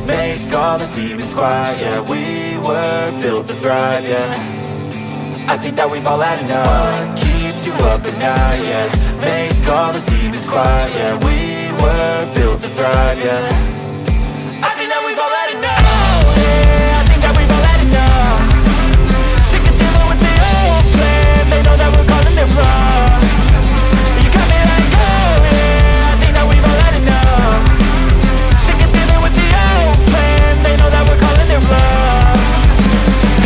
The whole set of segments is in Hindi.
make all the demons quiet. Yeah, we were built to thrive, yeah. I think that we've all had enough. What keeps you up at night, yeah. Make all the demons quiet, yeah. We were built to thrive, yeah. I think that we've all had enough. Yeah, I think that we've all had enough. Sick of dealing with the old plan. They know that we're calling it wrong. You got me like, oh yeah, I think that we've all had enough. Sick of dealing with the old plan. They know that we're calling it wrong.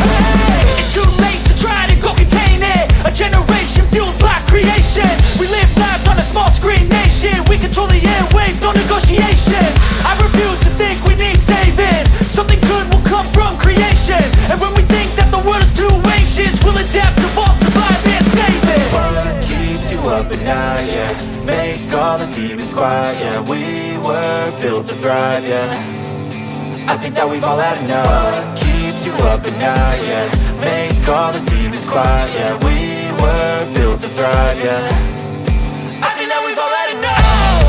Hey, it's too late to try to go contain it. A generation fueled by creation. We live lives on a small screen nation. We control the airwaves, no negotiation. I refuse to think we need saving. Something good will come from creation. And when we think that the world is too anxious, we'll adapt, evolve, survive and save it. What keeps you up at night, yeah. Make all the demons quiet, yeah. We were built to thrive, yeah. I think that we've all had enough. What keeps you up at night, yeah. Make all the demons quiet, yeah. We were built to thrive, yeah. I think that we've all had enough.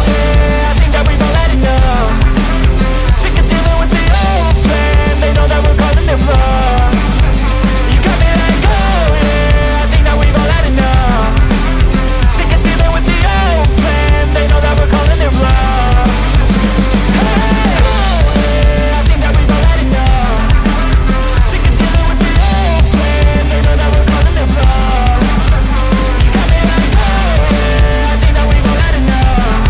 Yeah, I think that we've all had enough. Sick of dealing with the old plan. They know that we're calling it wrong. You got me like, oh yeah, I think that we've all had enough. Sick of dealing with the old plan. They know that we're calling it wrong. Hey, oh yeah, I think that we've all had enough. Sick of dealing with the old plan. They know that we're calling it wrong. You got me like, oh yeah, I think that we've all had enough.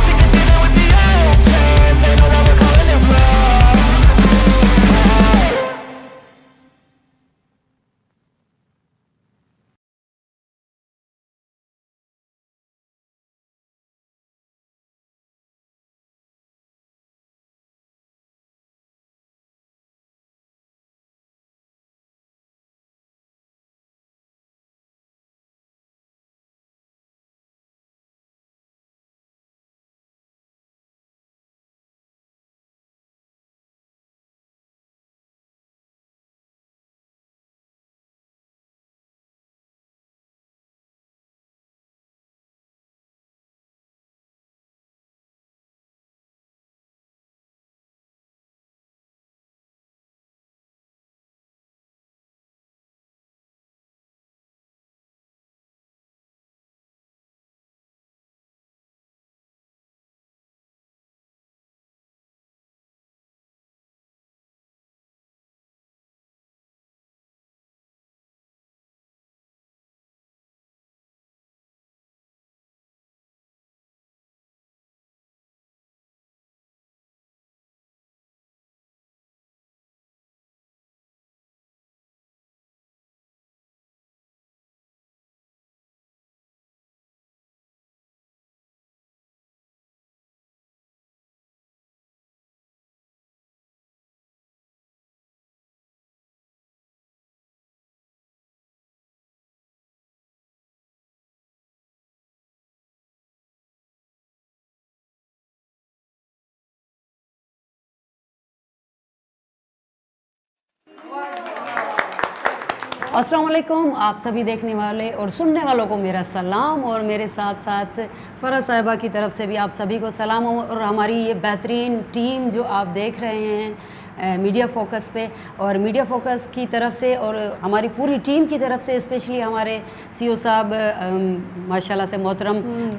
Sick of dealing with the old plan. They know that we're calling it wrong. अस्सलाम वालेकुम। आप सभी देखने वाले और सुनने वालों को मेरा सलाम और मेरे साथ साथ फ़रा साहिबा की तरफ से भी आप सभी को सलाम। और हमारी ये बेहतरीन टीम जो आप देख रहे हैं मीडिया फोकस पे, और मीडिया फोकस की तरफ से और हमारी पूरी टीम की तरफ से स्पेशली हमारे सीईओ साहब माशाल्लाह से मोहतरम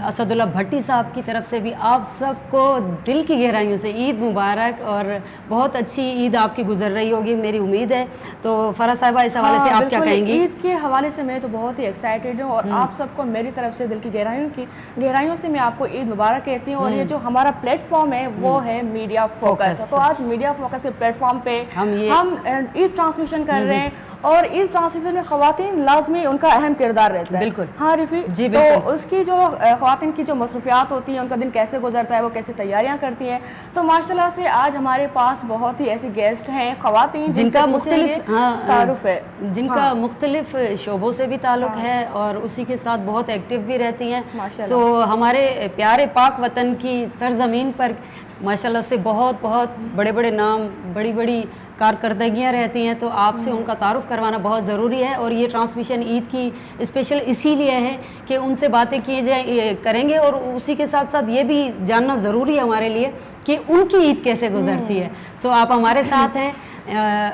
असदुल्ला भट्टी साहब की तरफ से भी आप सबको दिल की गहराइयों से ईद मुबारक। और बहुत अच्छी ईद आपकी गुजर रही होगी मेरी उम्मीद है। तो फ़रा साहिबा इस हवाले से आप क्या कहेंगी? ईद के हवाले से मैं तो बहुत ही एक्साइटेड हूँ और आप सबको मेरी तरफ से दिल की गहराइयों से मैं आपको ईद मुबारक कहती हूँ। और ये जो हमारा प्लेटफॉर्म है वो है मीडिया फोकस। तो आज मीडिया फोकस के प्लेटफॉर्म पे हम ईद ट्रांसमिशन कर रहे हैं और इस ट्रांसमिशन में ख़वातीन लाजमी उनका अहम किरदार रहता है। बिल्कुल हाँ रिफी जी, तो उसकी जो ख़वातीन की जो मसरूफियात होती हैं, उनका दिन कैसे गुजरता है, वो कैसे तैयारियां करती हैं। तो माशाल्लाह से आज हमारे पास बहुत ही ऐसी गेस्ट हैं ख़वातीन जिनका मुख्तलिफ तारुफ है, जिनका मुख्तलिफ शोबों से भी ताल्लुक़ है और उसी के साथ बहुत एक्टिव भी रहती हैं। सो हमारे प्यारे पाक वतन की सरजमीन पर माशाल्लाह से बहुत बहुत बड़े बड़े नाम, बड़ी बड़ी कारकर्दगियाँ रहती हैं। तो आपसे उनका तारुफ करवाना बहुत ज़रूरी है। और ये ट्रांसमिशन ईद की स्पेशल इसीलिए है कि उनसे बातें की जाए करेंगे और उसी के साथ साथ ये भी जानना ज़रूरी है हमारे लिए कि उनकी ईद कैसे गुजरती है। सो आप हमारे साथ हैं,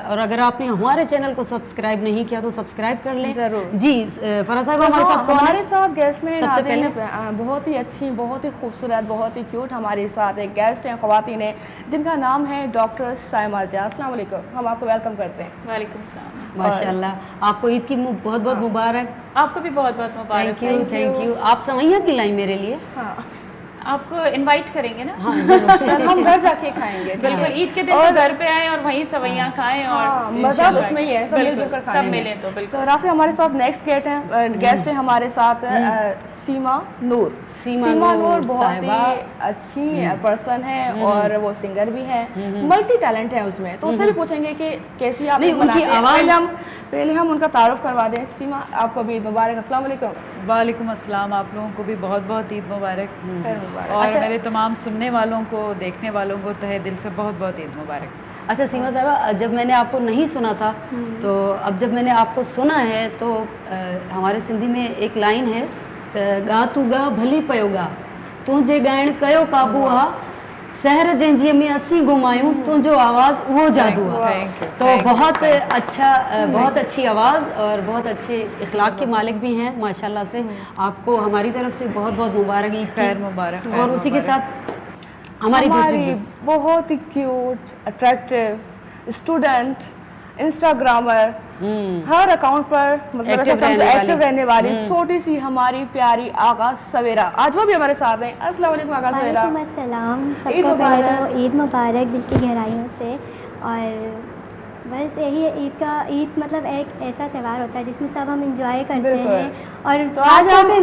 और अगर आपने हमारे चैनल को सब्सक्राइब नहीं किया तो सब्सक्राइब कर लें। जरूर जी। फराज साहब हमारे साथ कौन है? हमारे साथ गेस्ट में सबसे पहले बहुत ही अच्छी, बहुत ही खूबसूरत, बहुत ही क्यूट हमारे साथ एक गेस्ट हैं, ख्वातीन हैं, जिनका नाम है डॉक्टर साइमा ज़िया। अस्सलाम वालेकुम, हम आपको वेलकम करते हैं। वालेकुम सलाम। माशाल्लाह, आपको ईद की बहुत बहुत मुबारक। आपको भी बहुत बहुत मुबारक। Thank you. आप सवैयाँ खिलाई मेरे लिए। हाँ, आपको इनवाइट करेंगे ना? हाँ जरूर। चल हम घर जाके खाएंगे। बिल्कुल, ईद के दिन तो घर पे आए और वहीं सवैयाँ खाएं और हाँ, मजा तो उसमें ही है, सब मिलजुल कर खाने सब में। मिले तो बिल्कुल। तो राफी हमारे साथ नेक्स्ट गेस्ट है हमारे साथ सीमा नूर। सीमा नूर नूर बहुत साहिबा। ही अच्छी पर्सन है और वो सिंगर भी है, मल्टी टैलेंट है उसमें। तो उससे भी पूछेंगे कि कैसी आप नहीं, उनकी आवाज़- पहले हम उनका तारुफ करवा दें। सीमा, आपको भी ईद मुबारक। अस्सलाम वालेकुम। वालेकुम अस्सलाम। आप लोगों को भी बहुत बहुत ईद मुबारक। खैर मुबारक। और अच्छा। मेरे तमाम सुनने वालों को, देखने वालों को तहे दिल से बहुत बहुत ईद मुबारक। अच्छा सीमा साहबा, जब मैंने आपको नहीं सुना था तो अब जब मैंने आपको सुना है तो हमारे सिंधी में एक लाइन है, गा तू गा भली पयोगा तुझे ॻाइण कयो काबू आ शहर जंहिंजीअ में असीं घुमायूं तुझो आवाज़ वो जादू आ। Thank you, तो thank you, बहुत अच्छा, बहुत अच्छी आवाज़ और बहुत अच्छे इखलाक के मालिक भी हैं माशाल्लाह से। आपको हमारी तरफ से बहुत बहुत मुबारक ईद की। खैर मुबारक, खैर और उसी के मुबारक। साथ हमारी दूसरी बहुत ही क्यूट, अट्रैक्टिव स्टूडेंट, इंस्टाग्रामर, हर अकाउंट पर मतलब एक्टिव रहने वाली छोटी सी हमारी प्यारी आगा सवेरा, आज वो भी हमारे साथ हैं। अस्सलाम वालेकुम आगा सवेरा। वालेकुम अस्सलाम। ईद सबको पहले मुबारक। तो ईद मुबारक दिल की गहराइयों से। और बस यही है, ईद मतलब एक ऐसा त्यौहार होता है जिसमें सब हम इंजॉय करते बिल्कुल। हैं। और तो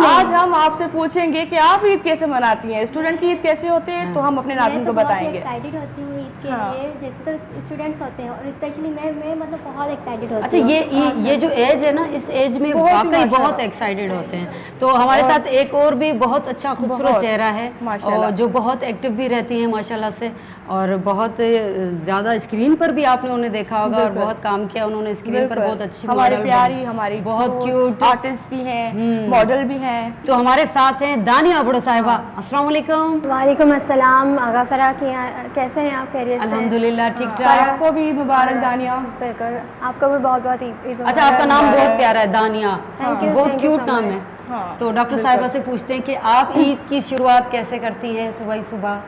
आज हम आपसे पूछेंगे कि आप ईद कैसे मनाती हैं, स्टूडेंट की ईद कैसे होती है, तो हम अपने नाज़रीन को बताएंगे। एक्साइटेड होती हूँ ईद के हाँ। लिए, जैसे तो स्टूडेंट्स होते हैं और स्पेशली मैं मतलब बहुत एक्साइटेड होती अच्छा, हूँ। ये जो एज है ना, इस एज में बहुत ही वाकई माशाल्लाह। बहुत एक्साइटेड होते हैं। तो हमारे साथ एक और भी बहुत अच्छा खूबसूरत बहुत, चेहरा है माशाल्लाह। और जो बहुत एक्टिव भी रहती हैं माशाल्लाह से, और बहुत ज़्यादा स्क्रीन पर भी आपने उन्हें देखा होगा और बिल्कुल। बहुत काम किया उन्होंने स्क्रीन पर। बहुत अच्छी हमारी मॉडल, प्यारी, हमारी बहुत क्यूट आर्टिस्ट भी हैं, मॉडल भी हैं। तो हमारे साथ हैं दानिया अबड़ो साहिबा। अस्सलाम वालेकुम। वालेकुम अस्सलाम आगा फरा, कैसे हैं आप? खैरियत से? अल्हम्दुलिल्लाह ठीक और ठाक। आपको भी ईद मुबारक दानिया। बिल्कुल, आपको भी बहुत बहुत ईद अच्छा, आपका नाम बहुत प्यारा है दानिया, Thank you, बहुत thank you क्यूट so नाम much. है। हाँ, तो डॉक्टर साहिबा से पूछते हैं कि आप ईद की शुरुआत कैसे करती हैं सुबह सुबह?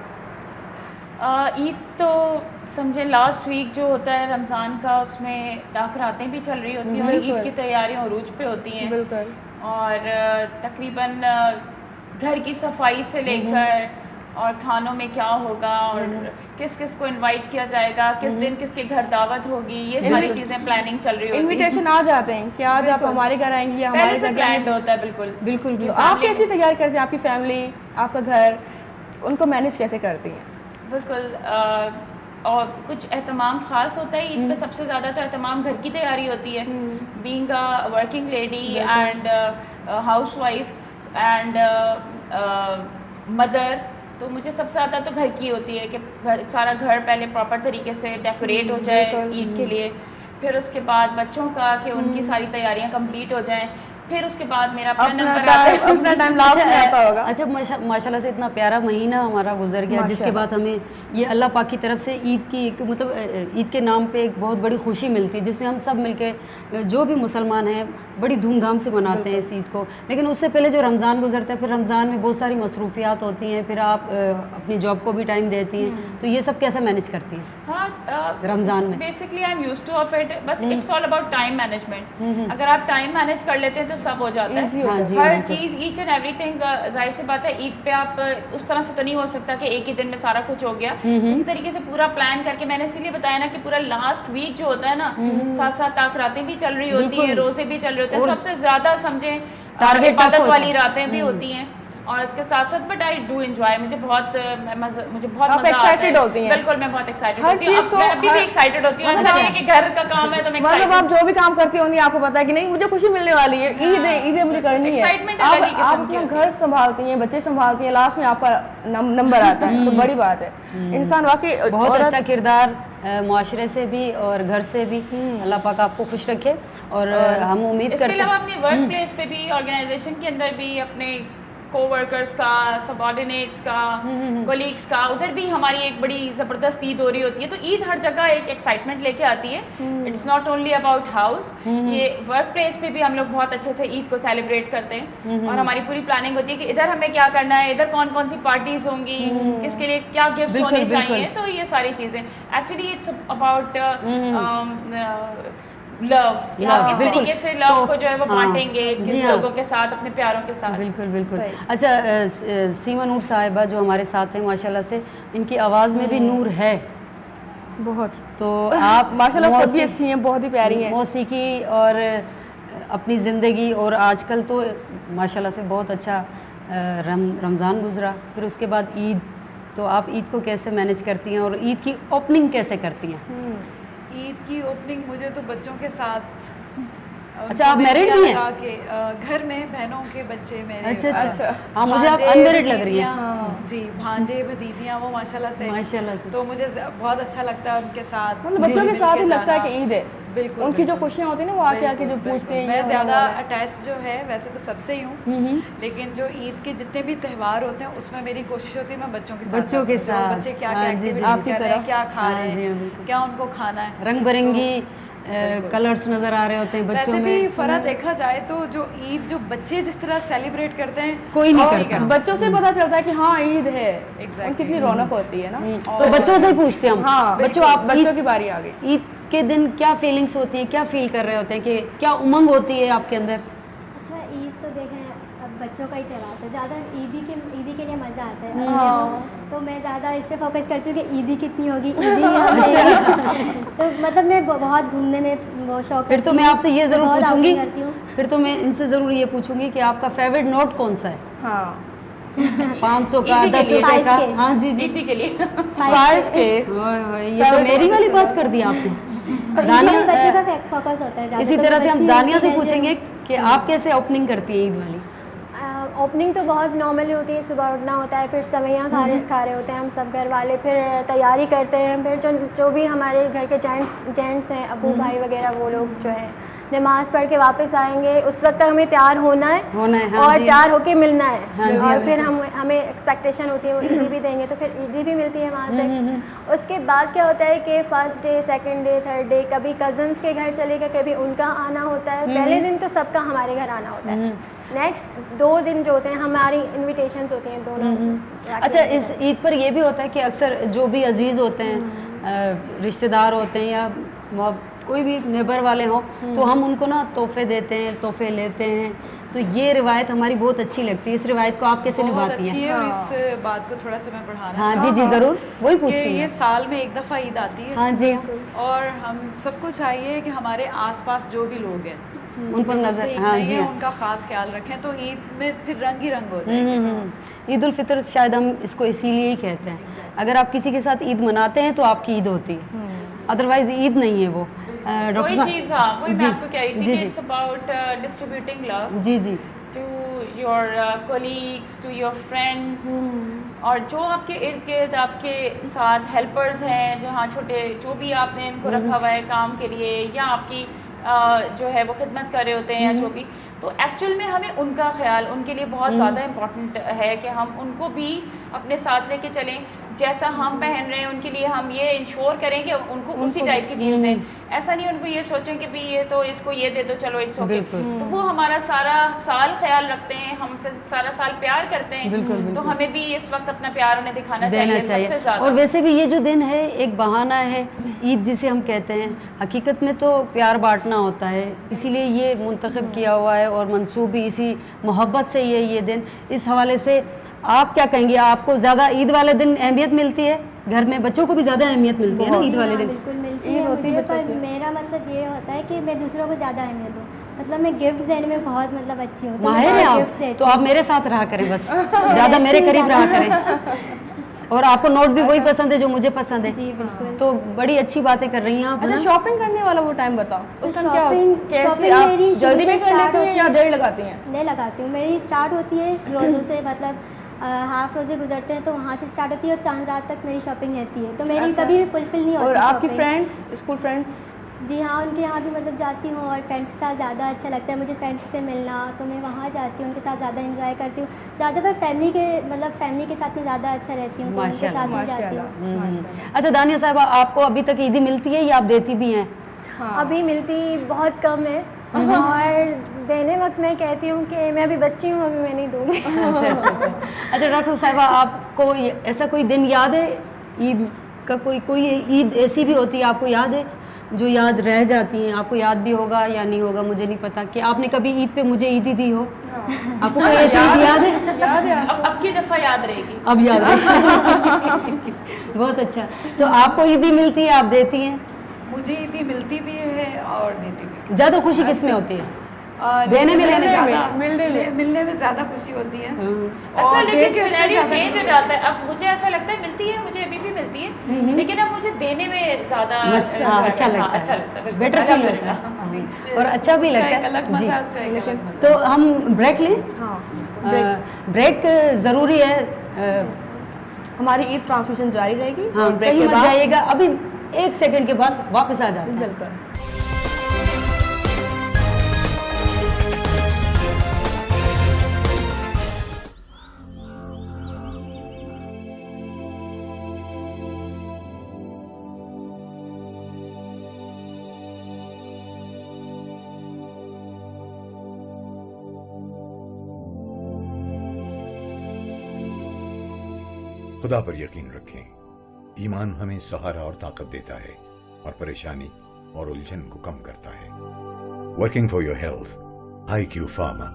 ईद तो समझे लास्ट वीक जो होता है रमज़ान का, उसमें ताकरातें भी चल रही होती हैं और ईद की तैयारियां अरूज पे होती हैं। बिल्कुल। और तकरीबन घर की सफाई से लेकर और खानों में क्या होगा और किस किस को इनवाइट किया जाएगा, किस दिन किसके घर दावत होगी, ये सारी चीज़ें प्लानिंग चल रही होती है। इनविटेशन आ जाते हैं कि आज आप हमारे घर आएंगी या हमारे पहले से घर प्लान होता है। बिल्कुल बिल्कुल तो आप कैसी तैयारी करते हैं? आपकी फैमिली, आपका घर, उनको मैनेज कैसे करती हैं? बिल्कुल। और कुछ एहतमाम ख़ास होता है ईद पे। सबसे ज़्यादा तो एहतमाम घर की तैयारी होती है, being a working lady and house wife and mother. तो मुझे सबसे ज़्यादा तो घर की होती है कि सारा घर पहले प्रॉपर तरीके से डेकोरेट हो जाए ईद के लिए, फिर उसके बाद बच्चों का कि उनकी सारी तैयारियां कंप्लीट हो जाएं, फिर उसके बाद मेरा अपना नंबर आता है। अपना टाइम लास्ट में आता होगा। अच्छा, माशाल्लाह से इतना प्यारा महीना हमारा गुजर गया जिसके बाद हमें ये अल्लाह पाक की तरफ से ईद की मतलब ईद के नाम पे एक बहुत बड़ी खुशी मिलती है, जिसमें हम सब मिलके जो भी मुसलमान हैं बड़ी धूमधाम से मनाते हैं इस ईद को। लेकिन उससे पहले जो रमज़ान गुजरता है, फिर रमज़ान में बहुत सारी मसरूफियात होती हैं, फिर आप अपनी जॉब को भी टाइम देती हैं, तो ये सब कैसे मैनेज करती हैं हाँ, रमज़ान में? Basically I am used to of it. बस it's all about time management. अगर आप टाइम मैनेज कर लेते हैं तो सब हो जाता Easy है। हो हाँ जी, हर बिल्कुल। चीज़, ईच एंड एवरीथिंग, जाहिर सी बात है ईद पे आप उस तरह से तो नहीं हो सकता कि एक ही दिन में सारा कुछ हो गया। उसी तरीके से पूरा प्लान करके, मैंने इसीलिए बताया ना कि पूरा लास्ट वीक जो होता है ना, साथ साथ ताकरातें भी चल रही होती हैं, रोजे भी चल रहे होते हैं, सबसे ज्यादा समझे टारगेट इबादत वाली रातें भी होती हैं। और इसके साथ साथ बट आई डू एंजॉय, मुझे बहुत मजा आता excited है। होती हैं? बिल्कुल, मैं बहुत एक्साइटेड हर होती हूँ। चीज़ को- मैं अभी भी एक्साइटेड होती हूँ। ऐसा नहीं है कि घर का काम है तो मैं मतलब आप excited जो भी काम करती होंगी आपको पता है कि नहीं मुझे खुशी मिलने वाली है, ईद है, ईद है, मुझे करनी है। Excitement अलग ही किस्म आप की अपना होती घर संभालती हैं, बच्चे संभालती हैं, लास्ट में आपका नंबर आता है, तो बड़ी बात है। इंसान वाकई बहुत औरत- अच्छा किरदार मुआशरे से भी और घर से भी। अल्लाह पाक आपको खुश रखे और हम उम्मीद इसके करते अलावा हैं अपने वर्क प्लेस पे भी, ऑर्गेनाइजेशन के अंदर भी, अपने कोवर्कर्स का, सबऑर्डिनेट्स का, कोलीग्स का, उधर भी हमारी एक बड़ी ज़बरदस्त ईद हो रही होती है। तो ईद हर जगह एक एक्साइटमेंट लेके आती है। It's not only about house, ये वर्क प्लेस पे भी हम लोग बहुत अच्छे से ईद को सेलिब्रेट करते हैं और हमारी पूरी प्लानिंग होती है कि इधर हमें क्या करना है, इधर कौन कौन सी पार्टीज होंगी, किसके लिए क्या गिफ्ट होने चाहिए। तो ये सारी चीज़ें एक्चुअली इट्स अबाउट लव, कि आप किस तरीके से लव को जो है वो बांटेंगे किस लोगों के साथ, अपने प्यारों के साथ। बिल्कुल बिल्कुल। अच्छा, सीमा नूर साहिबा जो हमारे साथ हैं माशाल्लाह से, इनकी आवाज़ में भी नूर है बहुत। तो आप माशाल्लाह खुद भी अच्छी हैं, बहुत ही प्यारी हैं। मौसीकी और अपनी ज़िंदगी, और आजकल तो माशाल्लाह से बहुत अच्छा रमज़ान गुजरा, फिर उसके बाद ईद, तो आप ईद को कैसे मैनेज करती हैं और ईद की ओपनिंग कैसे करती हैं? ईद की ओपनिंग मुझे तो बच्चों के साथ। अच्छा, आप मैरिड भी हैं? के घर में बहनों के बच्चे मेरे। अच्छा। हाँ, मुझे आप अनमैरिड लग रही हैं। जी, भांजे भतीजियाँ वो माशाल्लाह से। तो मुझे बहुत अच्छा लगता है उनके साथ, मतलब बच्चों के साथ ही लगता है कि ईद है। बिल्कुल, उनकी जो खुशियाँ होती हैं ना, वो आके जो पूछते हैं। मैं ज़्यादा अटैच जो है वैसे तो सबसे ही हूँ, लेकिन जो ईद के जितने भी त्यौहार होते हैं उसमें मेरी कोशिश होती है मैं बच्चों के साथ बच्चे क्या एक्टिविटीज कर रहे हैं, क्या खा रहे हैं, क्या उनको खाना है। रंग बिरंगी कलर्स नजर आ रहे होते हैं बच्चों में। वैसे भी फर्क देखा जाए तो जो ईद जो बच्चे जिस तरह सेलिब्रेट करते हैं कोई नहीं करता। बच्चों से पता चलता है कि हाँ ईद है, और कितनी रौनक होती है ना। तो बच्चों से ही पूछते हैं हम। हाँ, बच्चों की बारी आ गई। ईद के दिन क्या फीलिंग्स होती है, क्या फील कर रहे होते हैं, कि क्या उमंग होती है आपके अंदर? अच्छा, ईद तो देखें अब बच्चों का ही त्यौहार है, ज़्यादा ईदी के लिए मज़ा आता है। तो मैं ज़्यादा इस पे फोकस करती हूँ कि ईदी कितनी होगी, ईदी तो मतलब मैं बहुत घूमने में बहुत शौक। फिर तो मैं आपसे ये ज़रूर पूछूंगी, फिर तो मैं इनसे ज़रूर ये पूछूंगी कि आपका फेवरेट नोट कौन सा है? हाँ 500 का, 10 रुपए का? हाँ जी जी, ईदी के लिए 5 के। ये तो मेरी वाली बात कर दी आपने। दानिया, बच्चों का फोकस होता है। इसी तरह से हम दानिया से पूछेंगे कि आप कैसे ओपनिंग करती हैं ईद वाली? ओपनिंग तो बहुत नॉर्मली होती है, सुबह उठना होता है, फिर सवैयाँ खा रहे होते हैं हम सब घर वाले, फिर तैयारी करते हैं, फिर जो भी हमारे घर के जेंट्स हैं, अबू भाई वगैरह, वो लोग जो है नमाज़ पढ़ के वापस आएंगे। उस वक्त तक हमें तैयार होना है हाँ और तैयार होके मिलना है। हाँ और फिर हमें एक्सपेक्टेशन होती है वो ईदी भी देंगे, तो फिर ईदी भी मिलती है वहाँ से। उसके बाद क्या होता है कि first day, second day, third day कभी कज़न्स के घर चले गए, कभी उनका आना होता है। पहले दिन तो सबका हमारे घर आना होता है। नेक्स्ट 2 दिन जो होते हैं हमारी इन्विटेशंस होती हैं दोनों। अच्छा, इस ईद पर ये भी होता है कि अक्सर जो भी अजीज़ होते हैं, रिश्तेदार होते हैं या कोई भी नेबर वाले हों, तो हम उनको ना तोहफे देते हैं, तोहफे लेते हैं। तो ये रिवायत हमारी बहुत अच्छी लगती है। इस रिवायत को आप कैसे निभाती हैं? और इस बात को थोड़ा सा मैं बढ़ाना हाँ जी जी ज़रूर, वही पूछ रही ये हूँ। साल में एक दफ़ा ईद आती है। हाँ जी, और हम सबको चाहिए कि हमारे आसपास जो भी लोग हैं उन पर नजर, हाँ जी, उनका खास ख्याल रखें, तो ईद में फिर रंग ही रंग हो जाए। ईद उल फितर शायद हम इसको इसीलिए ही कहते हैं। अगर आप किसी के साथ ईद मनाते हैं तो आपकी ईद होती है, अदरवाइज ईद नहीं है वो। वही चीज़, हाँ वही मैं आपको कह रही थी कि इट्स अबाउट डिस्ट्रीब्यूटिंग लव जी जी to your colleagues, to your friends, और जो आपके इर्द गिर्द आपके साथ हेल्पर्स हैं, जहाँ छोटे जो भी आपने इनको रखा हुआ है काम के लिए, या आपकी जो है वो खिदमत कर रहे होते हैं या जो भी, तो एक्चुअल में हमें उनका ख्याल, उनके लिए बहुत ज़्यादा इम्पॉर्टेंट है कि हम उनको भी अपने साथ लेके चलें। जैसा हम पहन रहे हैं उनके लिए हम ये इंश्योर करें कि उनको उसी टाइप की चीज़ दें। ऐसा नहीं उनको ये सोचें कि भी ये तो इसको ये दे दो, चलो इट्स ओके। तो वो हमारा सारा साल ख्याल रखते हैं, हमसे सारा साल प्यार करते हैं, तो हमें भी इस वक्त अपना प्यार उन्हें दिखाना चाहिए सबसे ज़्यादा। और वैसे भी ये जो दिन है एक बहाना है, ईद जिसे हम कहते हैं, हकीकत में तो प्यार बांटना होता है, इसीलिए ये मुंतखब किया हुआ है और मंसूब भी इसी मोहब्बत से ये दिन। इस हवाले से आप क्या कहेंगे? आपको ज़्यादा ईद वाले दिन अहमियत मिलती है? घर में बच्चों को भी ज़्यादा अहमियत मिलती है ना ईद वाले दिन? बिल्कुल मिलती है मुझे, पर मेरा मतलब ये होता है कि मैं दूसरों को ज़्यादा अहमियत दूँ। मतलब मैं गिफ्ट देने में बहुत मतलब अच्छी हूँ। माहिर है आप, तो आप मेरे साथ रहा करें, बस ज़्यादा मेरे करीब रहा करें। और आपको नोट भी वही पसंद है जो मुझे पसंद है। जी बिल्कुल। तो बड़ी अच्छी बातें कर रही हैं आप। अच्छा, शॉपिंग करने वाला वो टाइम बताओ, उस टाइम क्या कैसे शॉपिंग आप मेरी जल्दी में कर लेती हैं या देर लगाती हैं? नहीं लगाती हूँ, मेरी स्टार्ट होती है रोज़ों से, मतलब हाफ रोजे गुजरते हैं तो वहाँ से स्टार्ट होती है और चांद रात तक मेरी शॉपिंग रहती है, तो मेरी कभी फुलफिल नहीं होती। और आपकी shopping। Friends, school friends? जी हाँ, उनके यहाँ भी मतलब जाती हूँ और फ्रेंड्स के साथ ज़्यादा अच्छा लगता है मुझे फ्रेंड्स से मिलना, तो मैं वहाँ जाती हूँ, उनके साथ ज़्यादा एंजॉय करती हूँ। ज़्यादातर फैमिली के साथ मैं ज़्यादा अच्छा रहती हूँ, तो उनके साथ ही जाती हूँ। अच्छा दानिया साहबा, आपको अभी तक ईदी मिलती है या आप देती भी हैं? अभी मिलती बहुत कम है और देने वक्त मैं कहती हूँ कि मैं अभी बच्ची हूँ, अभी मैं नहीं दूँगी। अच्छा डॉक्टर साहिबा, आपको ऐसा कोई दिन याद है ईद का? कोई ईद ऐसी भी होती है आपको याद है जो याद रह जाती हैं? आपको याद भी होगा या नहीं होगा, मुझे नहीं पता, कि आपने कभी ईद पे मुझे ईदी दी हो? आपको कोई ऐसी ईद याद है? याद है अब की दफा याद रहेगी। अब याद है। बहुत अच्छा। तो आपको ईदी मिलती है, आप देती हैं? मुझे ईदी मिलती भी है और देती भी। ज़्यादा खुशी किस में होती है? देने में, लेने में? मिलने में ज़्यादा खुशी होती है। अच्छा, लेकिन सिनेरियो चेंज हो जाता है। अब मुझे ऐसा लगता है मिलती है, मुझे अभी भी मिलती है, लेकिन अब मुझे देने में ज़्यादा अच्छा लगता है, बेटर फील होता है और अच्छा भी लगता है जी। तो हम ब्रेक लें? ब्रेक ज़रूरी है। हमारी ईद ट्रांसमिशन जारी रहेगी। हाँ, कहीं मत जाइएगा, अभी 1 सेकंड के बाद वापस आ जाते हैं। बिल्कुल। खुदा पर यकीन रखें। ईमान हमें सहारा और ताकत देता है और परेशानी और उलझन को कम करता है। Working for your health, IQ pharma.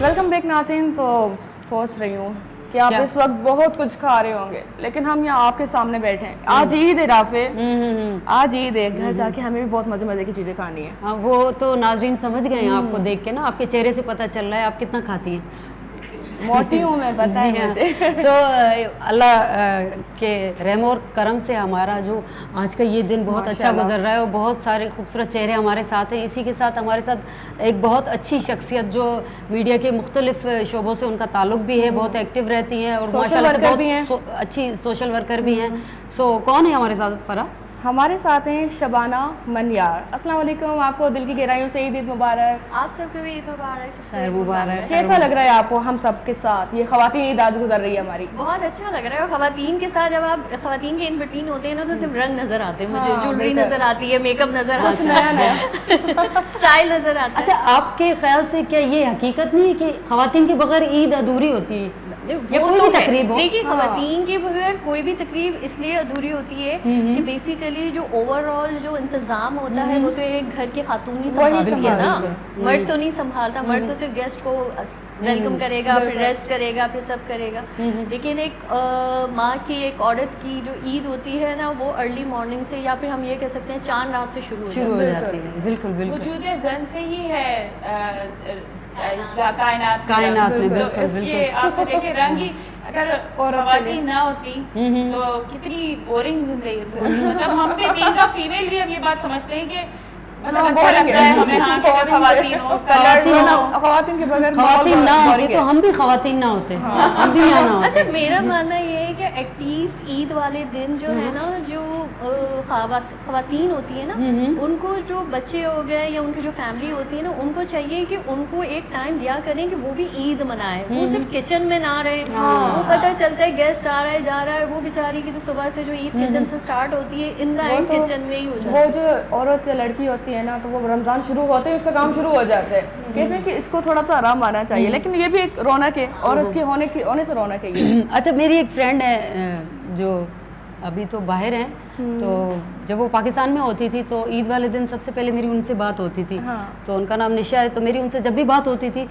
Welcome back नाज़रीन। तो सोच रही हूँ कि आप इस वक्त बहुत कुछ खा रहे होंगे, लेकिन हम यहाँ आपके सामने बैठे हैं। आज ईद है राफे, आज ईद है, घर जाके हमें भी बहुत मजे मजे की चीजें खानी है। हाँ, वो तो नाजरीन समझ गए हैं आपको देख के ना, आपके चेहरे से पता चल रहा है आप कितना खाती हैं। मोटी हूँ मैं, पता है मुझे। सो अल्लाह के रहम और करम से हमारा जो आज का ये दिन बहुत अच्छा गुजर रहा है और बहुत सारे खूबसूरत चेहरे हमारे साथ हैं। इसी के साथ हमारे साथ एक बहुत अच्छी शख्सियत जो मीडिया के मुख्तलिफ शोबों से उनका ताल्लुक भी है, बहुत एक्टिव रहती हैं और माशाल्लाह से बहुत अच्छी सोशल वर्कर भी हैं। सो कौन है हमारे साथ? फरा हमारे साथ हैं शबाना मनियार। अस्सलाम वालेकुम, आपको दिल की गहराइयों से ईद मुबारक। आप सबको भी ईद मुबारक। खैर मुबारक। कैसा लग रहा है आपको हम सब के साथ ये ख़वातीन ईद आज गुजर रही है हमारी? बहुत अच्छा लग रहा है। और ख़वातीन के साथ जब आप ख़वातीन के इन बिटवीन होते हैं ना, तो सिर्फ रंग नजर आते हैं मुझे, ज्वेलरी नजर आती है, मेकअप नजर आता है, नया स्टाइल नजर आता है। अच्छा, आपके ख्याल से क्या ये हकीकत नहीं है कि ख़वातीन के बगैर ईद अधूरी होती है? या कोई भी तकरीब हो? देखिए, ख़वातीन के बगैर कोई भी तकरीब इसलिए अधूरी होती है कि बेसिकली जो ओवरऑल जो इंतज़ाम होता है वो तो एक घर की खातून ही संभालती है ना, मर्द तो नहीं संभालता। मर्द तो सिर्फ गेस्ट को वेलकम करेगा, फिर रेस्ट करेगा, फिर सब करेगा। लेकिन एक माँ की, एक औरत की जो ईद होती है ना, वो अर्ली मॉर्निंग से, या फिर हम ये कह सकते हैं चांद रात से शुरू हो जाती है। बिल्कुल बिल्कुल। वजूद ज़न से ही है कायनात में। तो इसके आप देखिए रंग ही, अगर ख़वातीन ना होती तो कितनी बोरिंग जिंदगी होती। मतलब हम भी बीइंग अ फीमेल भी अब ये बात समझते हैं कि मतलब अच्छा लगता है हमें, हाँ, कि ख़वातीन हो, ख़वातीन के बगैर ख़वातीन ना होती तो हम भी ख़वातीन ना होते, हम भी यहाँ ना होते। अच्छा, मेरा मानना ये है कि एटलीस्ट ईद वाले दिन जो है ना, जो ख़वातीन होती है ना, उनको जो बच्चे हो गए या उनकी जो फैमिली होती है ना, उनको चाहिए कि उनको एक टाइम दिया करें कि वो भी ईद मनाए, वो सिर्फ किचन में ना रहे। वो पता चलता है गेस्ट आ रहा है, जा रहा है, वो बेचारी की तो सुबह से जो ईद किचन से स्टार्ट होती है, इन द एंड किचन में ही हो जाती है। वो जो औरत या लड़की होती है ना, तो वो रमजान शुरू होते ही उसका काम शुरू हो जाता है। कहते हैं कि इसको थोड़ा सा आराम आना चाहिए, लेकिन ये भी एक रौनक है, औरत के होने से रौनक है ये। अच्छा, मेरी एक फ्रेंड है जो अभी तो बाहर हैं, तो जब वो पाकिस्तान में होती थी तो ईद वाले दिन सबसे पहले मेरी उनसे बात होती थी। तो उनका नाम निशा है। तो मेरी उनसे जब भी बात होती थी,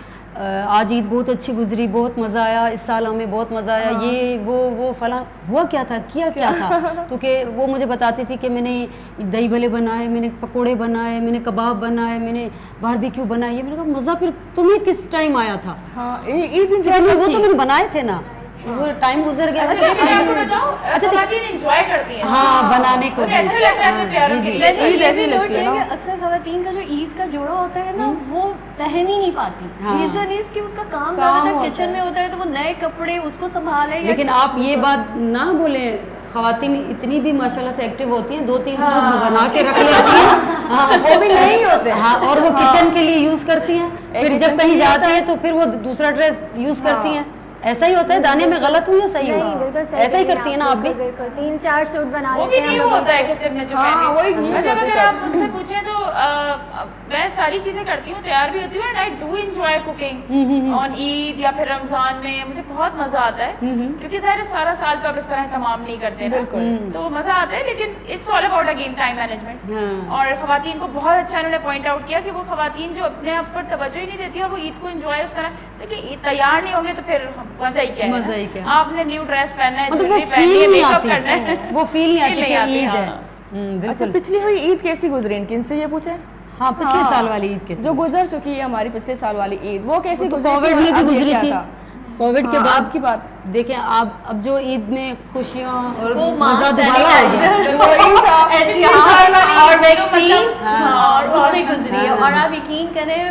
आज ईद बहुत अच्छी गुजरी, बहुत मज़ा आया, इस साल हमें बहुत मज़ा आया, ये वो फला हुआ क्या था, किया क्या था। तो कि वो मुझे बताती थी कि मैंने दही भले बनाए, मैंने पकोड़े बनाए, मैंने कबाब बनाए, मैंने बारबेक्यू बनाए। ये मैंने कहा मज़ा फिर तुम्हें किस टाइम आया था? ईद वो तो मैंने बनाए थे ना, वो टाइम गुजर गया। अच्छा, एंजॉय करती हैं। हाँ, बनाने को भी अच्छा लगता है। अक्सर ख़वातीन का जो ईद का जोड़ा होता है ना, वो पहन ही नहीं पाती। हाँ। रीजन इज कि उसका काम ज्यादातर किचन में होता है, तो वो नए कपड़े उसको संभाले। लेकिन आप ये बात ना बोले, खवातीन इतनी भी माशाल्लाह से एक्टिव होती हैं, 2-3 सूट बना के रख लेती हैं। हाँ, वो भी नहीं होते। हाँ, और वो किचन के लिए यूज करती हैं, फिर जब कहीं जाती हैं तो फिर वो दूसरा ड्रेस यूज करती हैं। ऐसा ही होता है। दानिया में गलत हुई या सही हुई? बिल्कुल सही ऐसा ही करती है ना आप भी? बिल्कुल 3-4 सूट बना वो लेते भी हैं न्यू होता है किचन में जो पहले। अच्छा, अगर आप मुझसे पूछें तो मैं सारी चीजें करती हूँ, तैयार भी होती हूँ, and I do enjoy cooking on Eid या फिर रमजान में। मुझे बहुत मजा आता है, क्योंकि ज़ाहिर सारा साल तो अब इस तरह तमाम नहीं करते ना, तो मजा आता है। लेकिन it's all about again time management. और खवातीन को बहुत अच्छा इन्होंने पॉइंट आउट किया कि वो खवातीन जो अपने आप पर तवज्जो ही नहीं देती और वो ईद को एंजॉय उस तरह, देखिए तैयार नहीं होंगे तो फिर मजा ही क्या है। मजा ही क्या। आपने न्यू ड्रेस पहनना है, मतलब वो ज्वेलरी पहननी है, फील नहीं मेकअप आती, करना है, वो फील नहीं आती कि ईद है। अच्छा, बिल्कुल। पिछली हुई ईद कैसी गुजरी, इनसे ये पूछे? हाँ, पिछले साल वाली ईद के जो गुजर चुकी है हमारी पिछले साल वाली ईद, वो कैसी गुजरी? कोविड में भी गुजरी थी। कोविड के बाद की बात देखें आप, अब जो ईद में खुशियाँ और वो मजा मास्क, दुबारा हो गया। एहतियात और वैक्सीन हाँ। और उसमें गुजरी है। और आप यकीन करें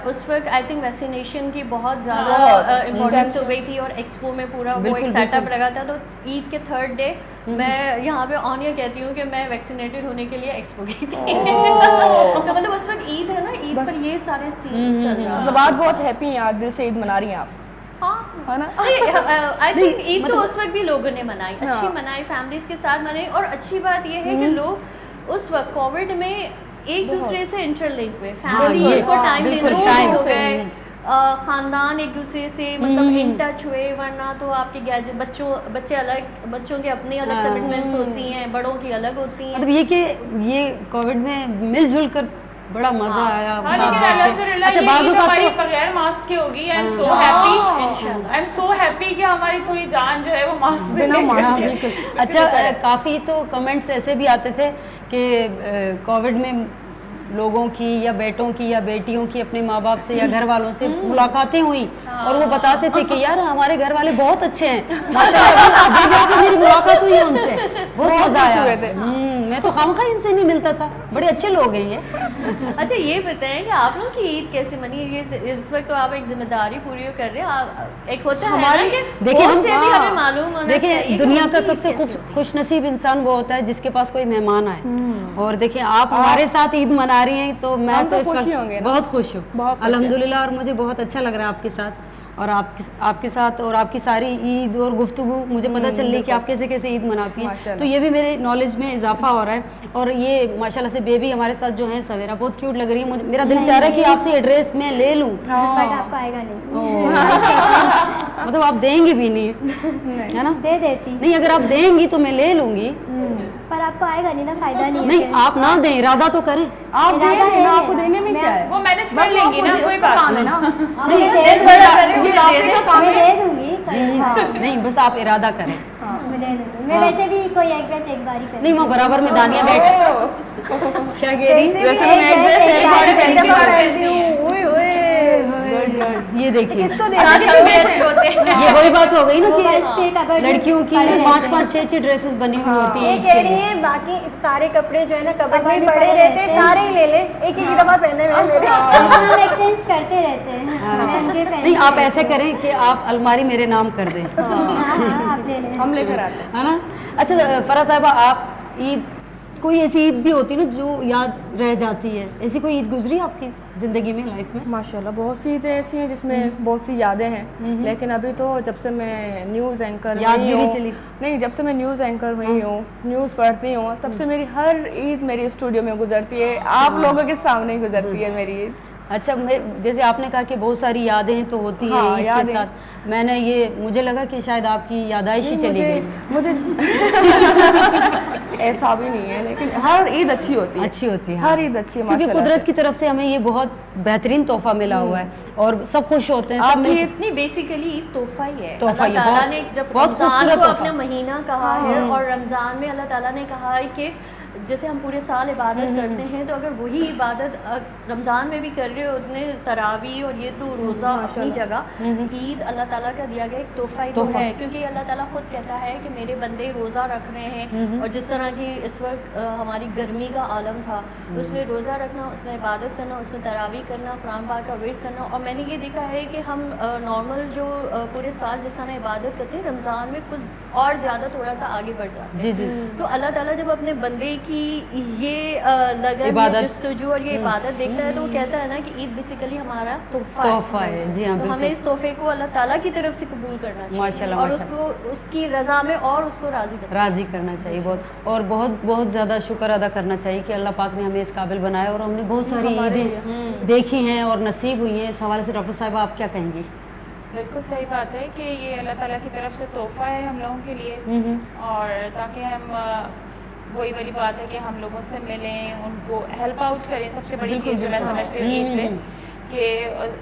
उस वक्त आई थिंक वैक्सीनेशन की बहुत ज़्यादा इम्पोर्टेंस हो गई थी, और एक्सपो में पूरा वो एक सेटअप लगा था। तो ईद के 3rd डे मैं यहाँ पे ऑन ईयर कहती हूँ कि मैं वैक्सीनेटेड होने के लिए एक्सपो गई थी। तो मतलब उस वक्त ईद है ना, ईद पर ये सारे सीन चल रहा है। मतलब आज बहुत हैप्पी हैं, आज दिल से ईद मना रही हैं आप, हाँ है ना? आई थिंक ईद तो उस वक्त भी लोगों ने मनाई, अच्छी मनाई, फैमिलीज के साथ मनाई। और अच्छी बात यह है कि लोग उस वक्त कोविड में एक दूसरे से इंटरलिंक हुए, फैमिली को टाइम देने हो गए, खानदान एक दूसरे से मतलब इन टच हुए। वरना तो आपके गैजेट बच्चे अलग, बच्चों के अपनी अलग कमिटमेंट्स होती हैं, बड़ों की अलग होती हैं। मतलब ये कि ये कोविड में मिलजुल कर बड़ा मजा आया। अच्छा, बाजू का बगैर मास्क के होगी। I am so happy, I am so happy कि हमारी थोड़ी जान जो है वो मास्क से बिल्कुल। अच्छा, काफ़ी तो कमेंट्स ऐसे भी आते थे कि कोविड में लोगों की या बेटों की या बेटियों की अपने माँ बाप से या घर वालों से मुलाकातें हुई, और वो बताते थे कि यार हमारे घर वाले बहुत अच्छे हैं माशाल्लाह, अभी जाके मेरी मुलाकात हुई है उनसे, बहुत मजा आया। मैं तो खामखा इनसे नहीं मिलता था, बड़े अच्छे लोग हैं ये। अच्छा, ये बताएं कि आप लोग की ईद कैसे मनी? ये इस वक्त तो आप एक जिम्मेदारी पूरी कर रहे हैं, एक होता है ना कि देखिए बहुत से भी हमें मालूम होना देखिए चाहिए। दुनिया का सबसे खुश नसीब इंसान वो होता है जिसके पास कोई मेहमान आए। और देखिए आप हमारे साथ ईद मना रही हैं, तो मैं तो इस वक्त बहुत खुश हूँ अल्हम्दुलिल्लाह। और मुझे बहुत अच्छा लग रहा है आपके साथ, और आपके साथ और आपकी सारी ईद और गुफ्तगू मुझे पता चल रही कि आप कैसे कैसे ईद मनाती हैं, तो ये भी मेरे नॉलेज में इजाफा हो रहा है। और ये माशाल्लाह से बेबी हमारे साथ जो है सवेरा बहुत क्यूट लग रही है। मुझे मेरा दिल चाह रहा है कि आपसे ये ड्रेस मैं ले लूँ, बट आपको आएगा नहीं। मतलब आप देंगी भी नहीं, है ना? दे देती नहीं, अगर आप देंगी तो मैं ले लूंगी, पर आपको आएगा नहीं ना, फायदा नहीं है। नहीं आप ना दें, इरादा तो करें। आप दे रहे ना, आपको देने में क्या है? वो मैनेज कर लेंगी ना, कोई बात नहीं ना। मैं दे दूंगी, नहीं बस आप इरादा करें। मैं वैसे भी कोई एक ड्रेस एक बार ही पहनती नहीं, वहाँ बराबर में दानिया बैठे क्या कह रही? वैसे मैं एक ड्रेस एक बार पहनती हूँ। ये देखिए ये वही बात हो गई ना कि लड़कियों की 5-5, 6 ड्रेसेस बनी हुई होती ये है। कह रही है बाकी सारे कपड़े जो है ना कबर्ड में पड़े रहते हैं, सारे ही ले ले, एक ही दफा पहनने में मेरे। हम एक्सचेंज करते रहते हैं। नहीं, आप ऐसे करें कि आप अलमारी मेरे नाम कर दें, आप ले लें, हम लेकर आते हैं, है ना? अच्छा फरा साहिबा, आप ईद, कोई ऐसी ईद भी होती है ना जो याद रह जाती है, ऐसी कोई ईद गुजरी आपकी ज़िंदगी में, लाइफ में? माशाल्लाह बहुत सी ईदें ऐसी हैं जिसमें बहुत सी यादें हैं। लेकिन अभी तो जब से मैं न्यूज़ एंकर यादगिरी चली नहीं, जब से मैं न्यूज़ एंकर हुई हूँ, न्यूज़ पढ़ती हूँ, तब से मेरी हर ईद मेरी स्टूडियो में गुजरती है, आप लोगों के सामने ही गुजरती है मेरी ईद। अच्छा, जैसे आपने कहा कि बहुत सारी यादें तो होती है ईद के साथ, मैंने मुझे लगा कि शायद आपकी याददाश्त ही चली गई। मुझे ऐसा भी नहीं है, लेकिन हर ईद अच्छी होती है, हर ईद अच्छी है क्योंकि कुदरत की तरफ से हमें ये बहुत बेहतरीन तोहफा मिला हुआ है और सब खुश होते हैं। सब नहीं, बेसिकली ईद तोहफा ही है। तोहफा ही अल्लाह ताला ने जब रमजान को अपना महीना कहा है, और रमजान में अल्लाह ताला ने कहा है कि जैसे हम पूरे साल इबादत करते हैं, तो अगर वही इबादत रमज़ान में भी कर रहे होते हैं, तरावी और ये तो रोज़ा अपनी जगह, ईद अल्लाह ताला का दिया गया एक तोहफ़ा ही तो है, क्योंकि अल्लाह ताला खुद कहता है कि मेरे बंदे रोज़ा रख रहे हैं। और जिस तरह की इस वक्त हमारी गर्मी का आलम था, उसमें रोज़ा रखना, उसमें इबादत करना, उसमें तरावी करना, कुरान पाक का वेट करना। और मैंने ये देखा है कि हम नॉर्मल जो पूरे साल जिस तरह इबादत करते हैं, रमज़ान में कुछ और ज़्यादा थोड़ा सा आगे बढ़ जाते हैं। जी। तो अल्लाह ताला जब अपने बंदे की ये लगन, जस्तजू और ये इबादत देखता है, तो वो कहता है ना कि ईद बेसिकली हमारा तोहफा है। जी हाँ, तो हमें इस तोहफे को अल्लाह ताला की तरफ से कबूल करना चाहिए माशाल्लाह, और उसको उसकी रज़ा में और उसको राज़ी करना चाहिए बहुत। और बहुत ज़्यादा शुक्र अदा करना चाहिए कि अल्लाह पाक ने हमें इस काबिल बनाया और हमने बहुत सारी ईदें देखी हैं और नसीब हुई हैं। इस हवाले से डॉक्टर साहिबा आप क्या कहेंगी? बिल्कुल सही बात है कि ये अल्लाह ताला की तरफ से तोहफ़ा है हम लोगों के लिए, और ताकि हम वही वाली बात है कि हम लोगों से मिलें, उनको हेल्प आउट करें। सबसे बड़ी चीज़ जो मैं समझती हूँ ईद पे कि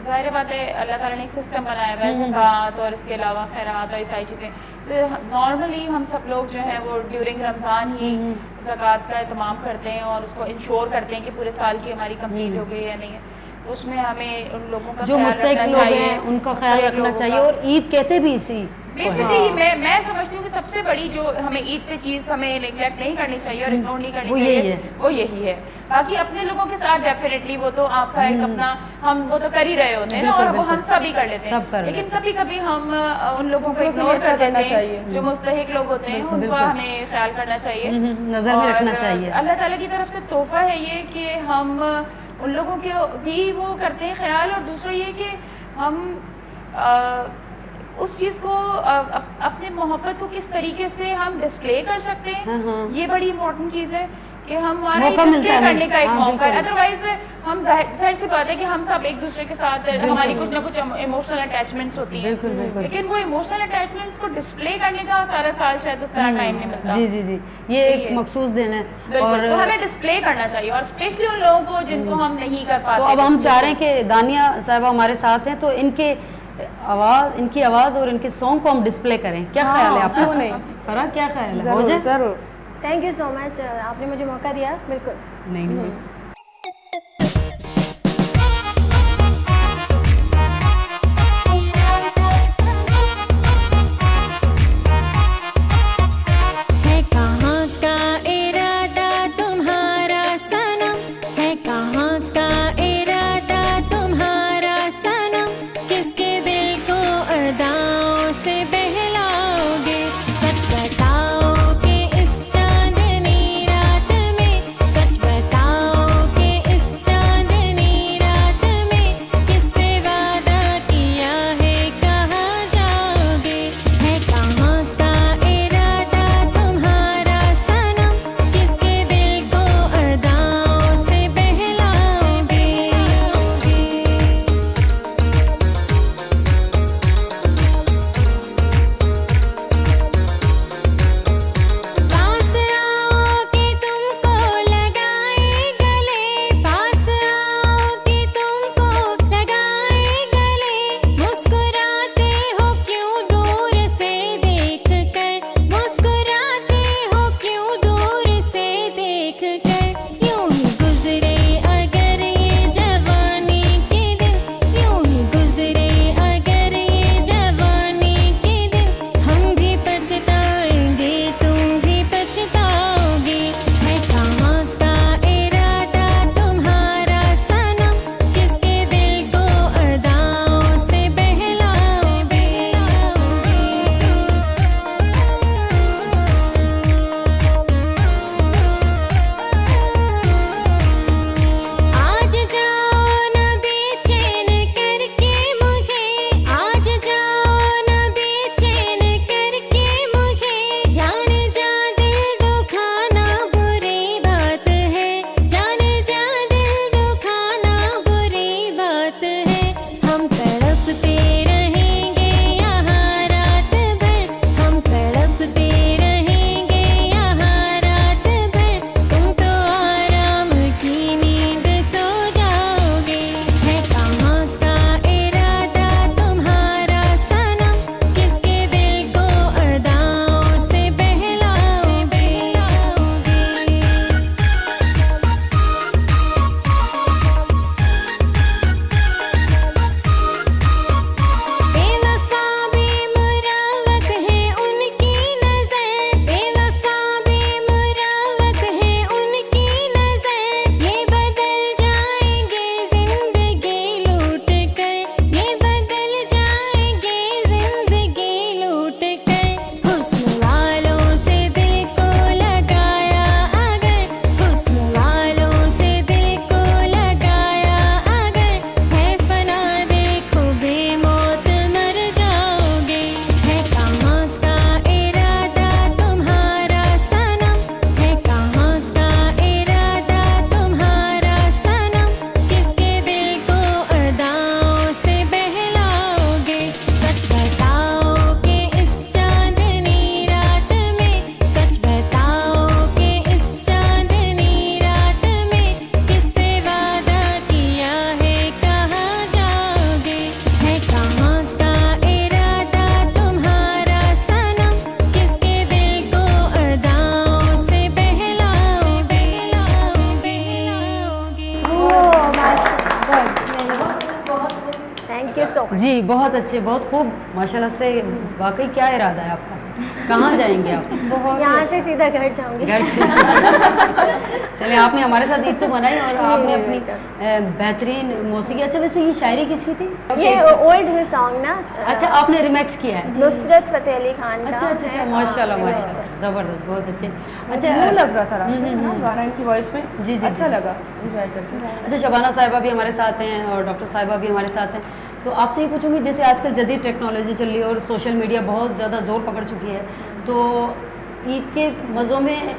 ज़ाहिर बात है अल्लाह ताला ने एक सिस्टम बनाया हुआ है, ज़कात और इसके अलावा खैरात और सारी चीज़ें। तो नॉर्मली हम सब लोग जो हैं वो ड्यूरिंग रमज़ान ही ज़कात का एहतमाम करते हैं और उसको इंश्योर करते हैं कि पूरे साल की हमारी कंप्लीट हो गई या नहीं है। तो उसमें हमें उन लोगों का जो मुस्तहिक लोग हैं उनका ख्याल रखना चाहिए, और ईद कहते भी इसी बेसिकली मैं समझती हूँ कि सबसे बड़ी जो हमें ईद पे चीज़ हमें नेग्लेक्ट नहीं करनी चाहिए और इग्नोर नहीं करनी चाहिए, वो यही है। बाकी अपने लोगों के साथ डेफिनेटली वो तो आपका एक अपना, हम वो तो कर ही रहे होते हैं ना, और वो हम सभी कर लेते हैं, लेकिन कभी कभी हम उन लोगों को इग्नोर कर देते हैं जो मुस्तहिक लोग होते हैं, उनका हमें ख्याल करना चाहिए, नजर में रखना चाहिए। अल्लाह ताला की तरफ से तोहफा है ये कि हम उन लोगों के भी वो करते हैं ख्याल, और दूसरा ये कि हम उस चीज़ को अपने मोहब्बत को किस तरीके से हम डिस्प्ले कर सकते हैं, ये बड़ी इंपॉर्टेंट चीज़ है कि हमारा डिस्प्ले करने का एक मौका है। अदरवाइज हम जाहिर सी बात है कि हम सब एक दूसरे के साथ हमारी कुछ ना कुछ इमोशनल अटैचमेंट्स होती हैं, लेकिन वो इमोशनल अटैचमेंट्स को डिस्प्ले करने का सारा साल शायद उस तरह टाइम नहीं मिलता। जी ये एक मखसूस दिन है और तो हमें डिस्प्ले करना चाहिए, और स्पेशली उन लोगों को जिनको हम नहीं कर पाते। तो अब हम चाह रहे हैं कि दानिया साहिबा हमारे साथ हैं, तो इनकी आवाज़ और इनके सॉन्ग को हम डिस्प्ले करें। क्या ख्याल है आपको? नहीं फरा, क्या ख्याल है? हो जाए जरूर। थैंक यू सो मच, आपने मुझे मौका दिया। बिल्कुल नहीं जी, बहुत अच्छे, बहुत खूब माशाल्लाह से। वाकई क्या इरादा है आपका, कहाँ जाएंगे आप? यहाँ से सीधा घर जाऊंगी। घर से चलिए, आपने हमारे साथ ईद तो मनाई और आपने अपनी बेहतरीन मौसीकी। अच्छा, वैसे ये शायरी किसकी थी? ये ओल्ड है सॉन्ग ना। अच्छा, आपने रिमिक्स किया है? नुसरत फतेह अली खान का। अच्छा अच्छा अच्छा, माशाल्लाह माशाल्लाह, ज़बरदस्त, बहुत अच्छे। अच्छा, लग रहा था गाना इनकी वॉइस में। जी जी, अच्छा लगा एंजॉय करके। अच्छा, शबाना साहिबा भी हमारे साथ हैं और डॉक्टर साहिबा भी हमारे साथ हैं। तो आपसे ये पूछूंगी, जैसे आजकल जदीद टेक्नोलॉजी चल रही है और सोशल मीडिया बहुत ज़्यादा ज़ोर पकड़ चुकी है, तो ईद के मज़ों में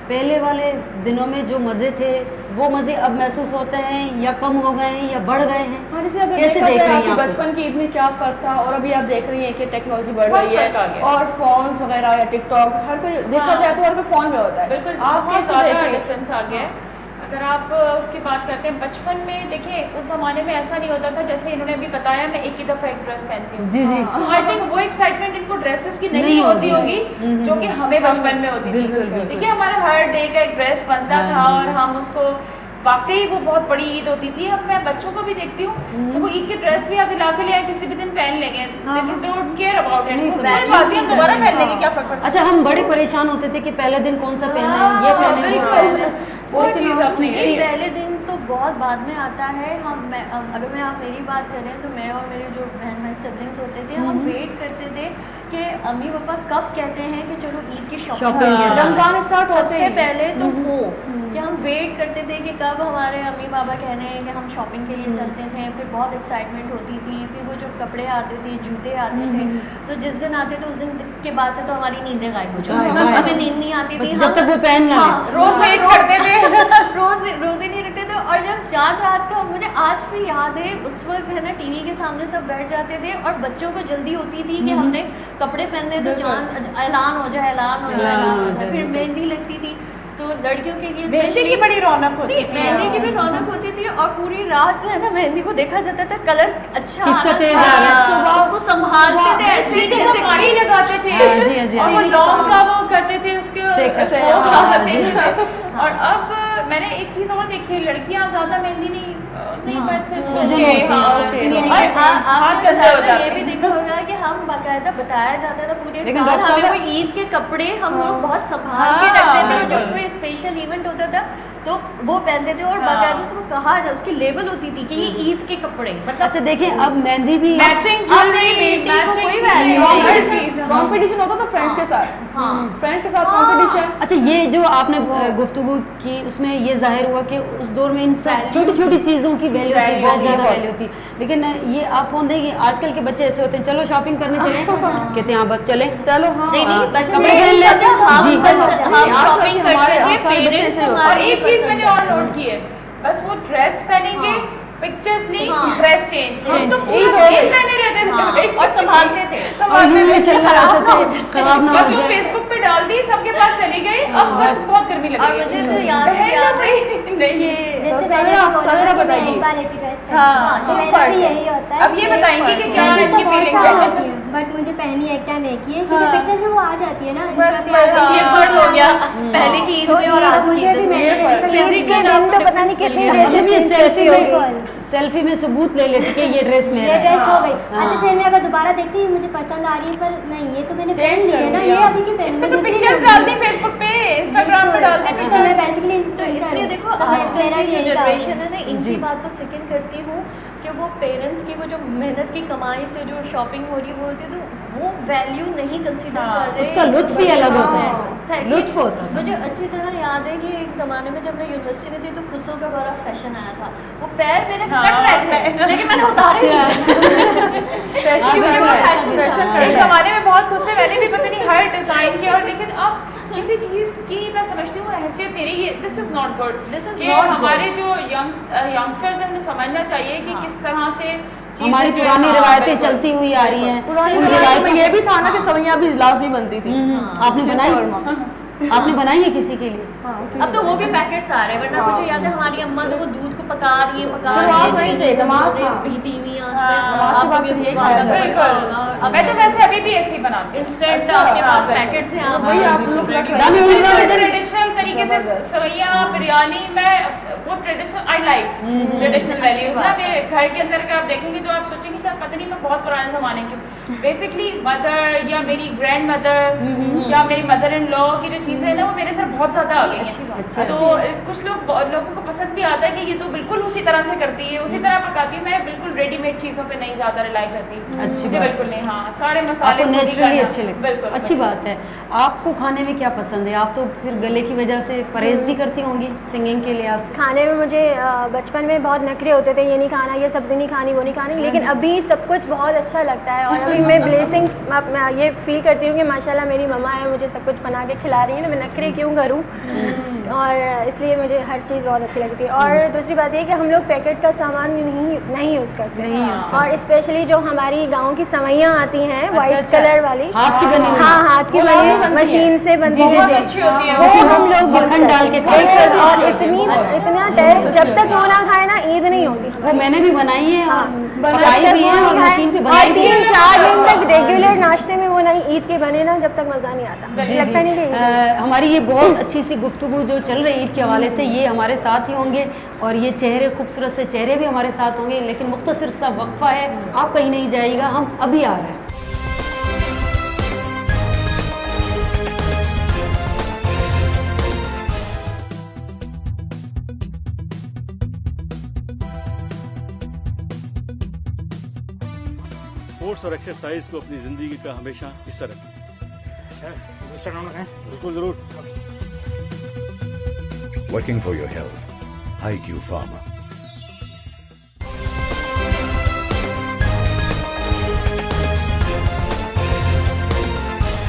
पहले वाले दिनों में जो मज़े थे वो मज़े अब महसूस होते हैं या कम हो गए हैं या बढ़ गए हैं? कैसे देख रही हैं आप? बचपन की ईद में क्या फ़र्क था और अभी आप देख रही हैं कि टेक्नोलॉजी बढ़ रही है और फोन्स वगैरह या टिकटॉक, हर कोई देखा जाए तो हर कोई फ़ोन में होता है। बिल्कुल, आप बहुत कैसे ज़्यादा देख रही हैं? डिफरेंस आ गया है। अगर आप उसकी बात करते हैं बचपन में, देखिए उस ज़माने में ऐसा नहीं होता था, जैसे इन्होंने अभी बताया मैं एक ही दफ़ा एक ड्रेस पहनती हूँ। जी जी, तो आई थिंक वो एक्साइटमेंट इनको ड्रेसेस की नहीं होती होगी जो कि हमें बचपन में होती थी। ठीक है, हमारा हर डे का एक ड्रेस बनता था और हम उसको, वाकई वो बहुत बड़ी ईद होती थी। अब मैं बच्चों को भी देखती हूँ तो वो ईद की ड्रेस भी आगे ला के ले आए, किसी भी दिन पहन लेंगे, डोंट केयर अबाउट इट, हम दोबारा पहन लेंगे, क्या फर्क पड़ता है। अच्छा, हम बड़े परेशान होते थे कि पहले दिन कौन सा पहना है, ये पहने वो पहने। वो चीज़ अपनी ये पहले दिन तो बहुत बाद में आता है। अगर मैं आप मेरी बात करें तो मैं और मेरे जो बहन भाई सिबलिंग्स होते थे, हम वेट करते थे कि अम्मी पापा कब कहते हैं कि चलो ईद की शॉपिंग रमजान स्टार्ट होते सबसे पहले तो वो कि हम वेट करते थे कि कब हमारे अम्मी पापा कहने हैं कि हम शॉपिंग के लिए चलते थे। फिर बहुत एक्साइटमेंट होती थी, फिर वो जो कपड़े आते थे, जूते आते थे, तो जिस दिन आते थे उस दिन के बाद से तो हमारी नींदें गायब हो जाती, हमें नींद नहीं आती थी जब तक वो पहन ना ले। रोज वेट करते थे, रोजे नहीं रखते थे। और जब चांद रात का, मुझे आज भी याद है, उस वक्त है ना टीवी के सामने सब बैठ जाते थे और बच्चों को जल्दी होती थी कि हमने कपड़े पहनने, तो चांद ऐलान हो जाए, ऐलान हो जाए, ऐलान हो जाए। फिर मेहंदी लगती थी, तो लड़कियों के लिए मेहंदी की बड़ी रौनक होती थी। मेहंदी की भी रौनक होती थी और पूरी रात जो है ना मेहंदी को देखा जाता था, कलर अच्छा किसका तेज आ रहा है, सुबह उसको संभालते थे ऐसे जैसे पानी लगाते थे और वो लौंग का वो करते थे उसके। और अब मैंने एक चीज और देखी है, लड़कियां ज्यादा मेहंदी नहीं ये भी देखा होगा कि हम बाकायदा बताया जाता था पूरे साल हमें वो ईद के कपड़े हम लोग बहुत संभाल के रखते थे, और जब कोई स्पेशल इवेंट होता था तो वो पहनते थे और बाकायदा उसको कहा जाए, उसकी लेबल होती थी कि ये ईद के कपड़े। मतलब अच्छा देखिए, अब मेहंदी भी मैचिंग कोई वैल्यू नहीं, कॉम्पिटिशन होता था फ्रेंड्स के साथ। हाँ, फ्रेंड के साथ कॉम्पिटिशन। अच्छा, ये जो आपने गुफ्तगू की उसमें ये जाहिर हुआ कि उस दौर में इन सब छोटी छोटी चीज़ों की वैल्यू थी, बहुत ज़्यादा वैल्यू थी। लेकिन ये आप फोन देंगे, आजकल के बच्चे ऐसे होते हैं, चलो शॉपिंग करने चले, कहते हैं हाँ बस चले, चलो हाँ कपड़े पहन ले। हम शॉपिंग करते थे, पेरेंट्स और एक चीज मैंने और नोट की है, बस वो ड्रेस पहनेंगे, पिक्चर्स नहीं, ड्रेस चेंज तो पहने रहते थे और संभालते थे, खराब ना बस हो वो जाए। फेसबुक पे डाल दी, सबके पास चली गई, अब बस बहुत गर्मी लगी। और मुझे तो याद है यही होता है। अब ये बताएंगे कि क्या है इनकी फीलिंग है। बट मुझे पहनी एक टाइम एक ही है, क्योंकि पिक्चर्स में वो आ जाती है ना। ये फर्क हो गया पहले की ईद में और आज की ईद में। फिजिकल तो पता नहीं कितनी सेल्फी में सबूत ले लेती कि ये ड्रेस मेरा ये है। ड्रेस हो गई। अच्छा, फिर मैं अगर दोबारा देखती हूँ मुझे पसंद आ रही है, पर नहीं ये तो मैंने पहन ली है ना, ये अभी की पहन इसमें तो पिक्चर्स डाल दी फेसबुक पे, इंस्टाग्राम पे डाल दी मैं पिक्चर्स। बेसिकली तो इसलिए देखो आजकल की जो जनरेशन है ना, इनकी बात को सेकंड करती हूँ कि वो पेरेंट्स की वो जो मेहनत की कमाई से जो शॉपिंग हो रही है बोलते तो वो वैल्यू नहीं कंसीडर कर रहे। उसका लुत्फ ही अलग होता है, हाँ, लुत्फ होता है। मुझे अच्छी तरह याद है कि एक ज़माने में जब मैं यूनिवर्सिटी में थी तो खुशों का बड़ा फैशन आया था, वो पैर मेरे कट रहे थे लेकिन मैंने उतारे एक जमाने में बहुत खुश है, मैंने भी पता नहीं हर डिजाइन के, और लेकिन अब किसी चीज की मैं समझती हूँ हैसियत नहीं रही है। This is not good. This is कि not good. हमारे जो यंगस्टर्स हैं उन्हें समझना चाहिए कि किस तरह से हमारी पुरानी रिवायतें चलती हुई आ रही हैं। पुरानी रिवायत में ये भी था ना कि सवैयां भी लाजमी बनती थी। आपने बनाई, आपने बनाई है किसी के लिए? अब तो वो भी पैकेट्स आ रहे हैं, वरना मुझे याद है हमारी अम्मा तो वो दूध को पका रही है धीमी आंच पे, आपको भी यही खाया जाता होगा। मैं तो वैसे अभी भी ऐसे ही बनाती हूँ, इंस्टेंट आपके पास पैकेट्स हैं, वही आप लोग ट्रेडिशनल तरीके से सवैया बिरयानी में वो traditional I like traditional values ना। मेरे घर के अंदर अगर आप देखेंगे तो आप सोचेंगे शायद पता नहीं मैं बहुत पुराने ज़माने की हूँ। बेसिकली मदर या मेरी ग्रैंड मदर या मेरी मदर इन लॉ की जो चीज़ें हैं ना वो मेरे अंदर बहुत ज़्यादा आ गई हैं। तो कुछ लोगों को पसंद भी आता है कि ये तो बिल्कुल उसी तरह से करती है, उसी तरह पकाती हूँ। मैं बिल्कुल रेडीमेड चीज़ों पे नहीं ज़्यादा रिलाई करती। अच्छी मुझे बिल्कुल नहीं, हाँ सारे मसाले नेचुरली अच्छे लगते। बिल्कुल अच्छी बात है। आपको खाने में क्या पसंद है? आप तो फिर गले की वजह से परहेज भी करती होंगी सिंगिंग के लिहाज से। खाने में मुझे बचपन में बहुत नखरे होते थे, ये नहीं खाना, ये सब्ज़ी नहीं खानी, वो नहीं खानी, लेकिन अभी सब कुछ बहुत अच्छा लगता है। और अभी मैं ब्लेसिंग ये फील करती हूँ कि माशाल्लाह मेरी मम्मा है, मुझे सब कुछ बना के खिला रही है ना, मैं नखरे क्यों करूँ। और इसलिए मुझे हर चीज़ बहुत अच्छी लगती है। और दूसरी बात ये कि हम लोग पैकेट का सामान नहीं यूज़ करते, और स्पेशली जो हमारी गाँव की सवैयाँ आती हैं वाइट कलर वाली, हाथ की बनी, हाँ हाथ की बनी, मशीन से बनती है, अच्छी होती है वो हम लोग मक्खन डाल के बिल्कुल। और इतना टेस्ट, जब तक वो ना खाए ना ईद नहीं होती। वो मैंने भी बनाई है और पकाई भी है और मशीन पे बनाई भी है। 3-4 दिन तक रेगुलर नाश्ते में वो नहीं ईद के बने ना, जब तक मज़ा नहीं आता, लगता नहीं कि हमारी ये बहुत अच्छी सी गुफ्तगू जो चल रही ईद के हवाले से, ये हमारे साथ ही होंगे और ये चेहरे, खूबसूरत से चेहरे भी हमारे साथ होंगे। लेकिन मुख्तसर सा वक्फा है, आप कहीं नहीं जाइएगा, हम अभी आ रहे हैं। स्पोर्ट्स और एक्सरसाइज को अपनी जिंदगी का हमेशा हिस्सा रखें। बिल्कुल जरूर। Working for your health. IQ Pharma.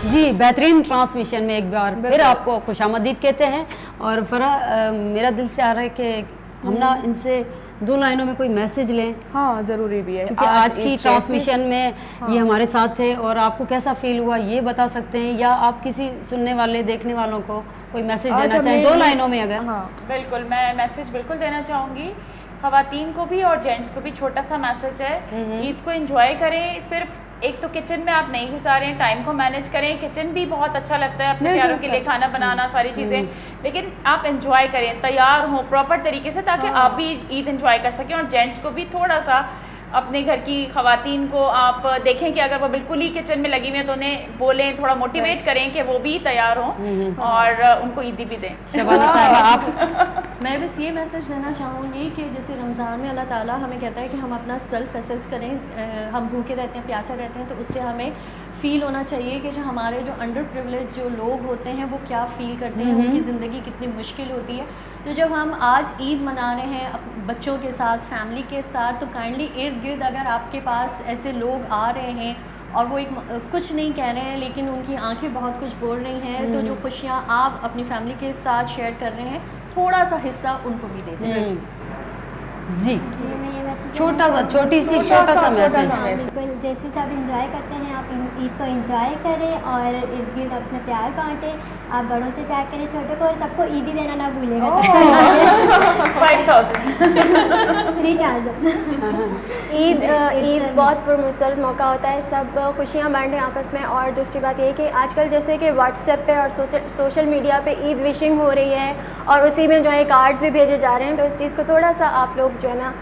जी, बेहतरीन ट्रांसमिशन में एक बार फिर आपको खुशामदीद कहते हैं। और फरा, मेरा दिल चाह रहा है कि हम ना इनसे 2 लाइनों में कोई मैसेज लें। हाँ, ज़रूरी भी है, क्योंकि आज की ट्रांसमिशन में ये हमारे साथ थे और आपको कैसा फील हुआ ये बता सकते हैं, या आप किसी सुनने वाले, देखने वालों को कोई मैसेज देना चाहें 2 लाइनों में अगर। हाँ बिल्कुल, मैं मैसेज बिल्कुल देना चाहूँगी ख़वातीन को भी और जेंट्स को भी। छोटा सा मैसेज है, ईद को एंजॉय करें। सिर्फ एक तो किचन में आप नहीं घुसा रहे हैं, टाइम को मैनेज करें। किचन भी बहुत अच्छा लगता है अपने प्यारों के लिए खाना बनाना, सारी चीज़ें, लेकिन आप एंजॉय करें, तैयार हों प्रॉपर तरीके से, ताकि आप भी ईद एंजॉय कर सकें। और जेंट्स को भी थोड़ा सा अपने घर की ख़वातीन को आप देखें कि अगर वो बिल्कुल ही किचन में लगी हुई हैं तो उन्हें बोलें, थोड़ा मोटिवेट करें कि वो भी तैयार हों और उनको ईदी भी दें। शबाना साहिबा, आप? मैं बस ये मैसेज देना चाहूँगी कि जैसे रमज़ान में अल्लाह ताला हमें कहता है कि हम अपना सेल्फ एसेस करें। हम भूखे रहते हैं, प्यासे रहते हैं, तो उससे हमें फ़ील होना चाहिए कि जो हमारे जो अंडर प्रिविलेज जो लोग होते हैं वो क्या फ़ील करते हैं, उनकी ज़िंदगी कितनी मुश्किल होती है। तो जब हम आज ईद मना रहे हैं बच्चों के साथ, फैमिली के साथ, तो काइंडली इर्द गिर्द अगर आपके पास ऐसे लोग आ रहे हैं और वो एक कुछ नहीं कह रहे हैं लेकिन उनकी आंखें बहुत कुछ बोल रही हैं, तो जो खुशियाँ आप अपनी फैमिली के साथ शेयर कर रहे हैं, थोड़ा सा हिस्सा उनको भी दे दें। जी, मैं ये मैसेज छोटा सा मैसेज। बिल्कुल, जैसे सब इंजॉय करते हैं, आप ईद को इंजॉय करें और इर्द गिर्द अपना प्यार बांटें। आप बड़ों से प्यार करें, छोटे को, और सबको ईदी देना ना भूलिएगा। 5000 ईद बहुत पुरमसर मौका होता है, सब खुशियाँ बांटें आपस में। और दूसरी बात ये कि आजकल जैसे कि व्हाट्सएप पे और सोशल मीडिया पे ईद विशिंग हो रही है और उसी में जो है कार्ड्स भी भेजे जा रहे हैं, तो इस चीज़ को थोड़ा सा आप लोग जो है ना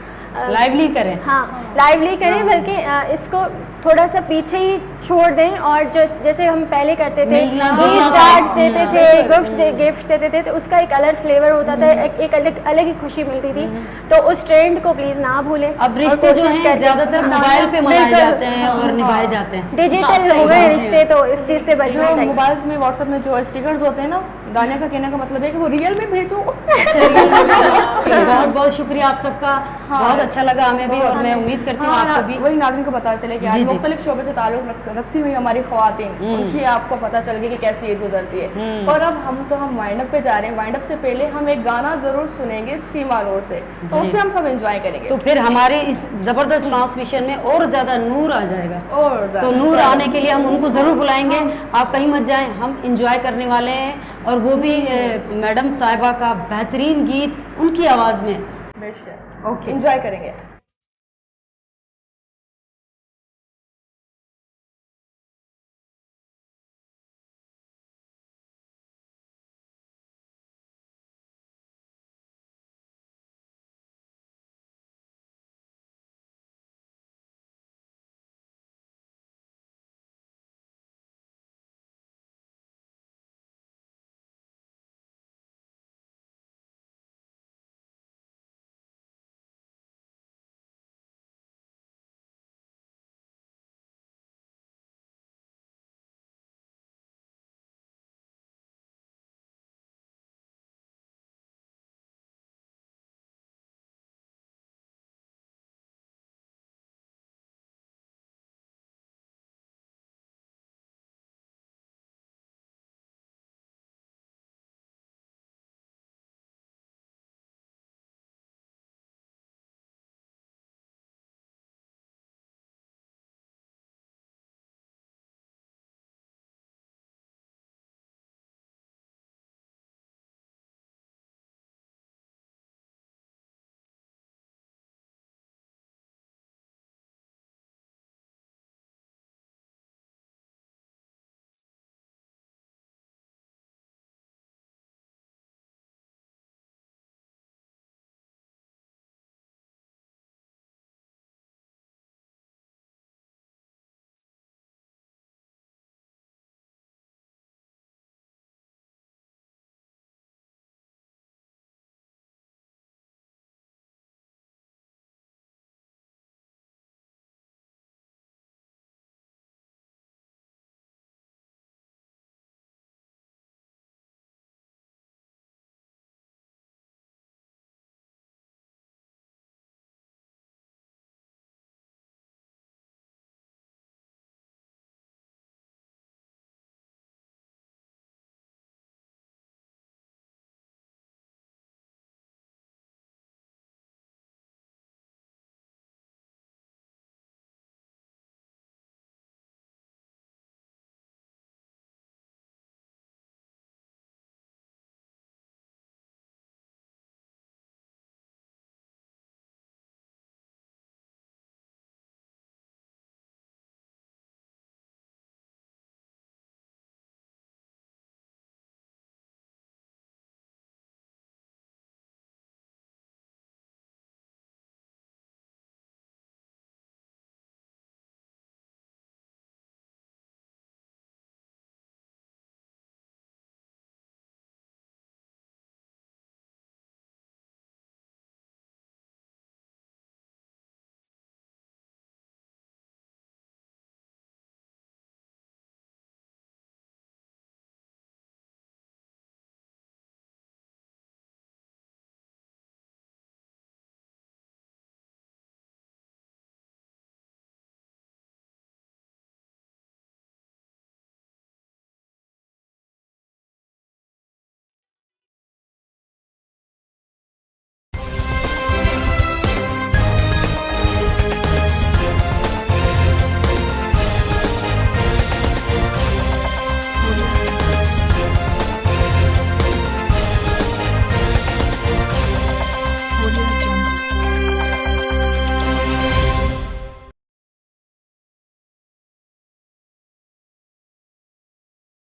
लाइवली करें। हाँ, लाइवली करें, बल्कि इसको थोड़ा सा पीछे ही छोड़ दें। और जो जैसे हम पहले करते थे, कार्ड्स देते थे, गिफ्ट देते थे, तो उसका एक अलग फ्लेवर होता था, एक अलग ही खुशी मिलती थी। तो उस ट्रेंड को प्लीज़ ना भूलें। अब रिश्ते जो हैं ज़्यादातर मोबाइल पे मनाए जाते हैं और निभाए जाते हैं, डिजिटल हो गए रिश्ते, तो इस चीज़ से बचना चाहिए। मोबाइल्स में, व्हाट्सएप में जो स्टिकर्स होते हैं ना, गाने का कहने का मतलब है कि वो रियल में भेजो। बहुत बहुत शुक्रिया आप सबका, बहुत अच्छा लगा हमें भी और मैं उम्मीद करती हूँ आपको भी। वही नाज़रीन को पता चले कि आज मुख्तलिफ शोबे से ताल्लुक रखती हुई हमारी ख्वातीन, उनकी आपको पता चल गया कि कैसी ईद गुजरती है। और अब हम वाइंड अप पे जा रहे हैं। वाइंड अप से पहले हम एक गाना जरूर सुनेंगे सीमा नूर से, तो उसमें हम सब एंजॉय करेंगे। तो फिर हमारे इस जबरदस्त ट्रांसमिशन में और ज्यादा नूर आ जाएगा, और तो नूर आने के लिए हम उनको जरूर बुलाएंगे। आप कहीं मत जाएं, हम इंजॉय करने वाले हैं, और वो भी मैडम साहिबा का बेहतरीन गीत उनकी आवाज में। ओके, एंजॉय करेंगे।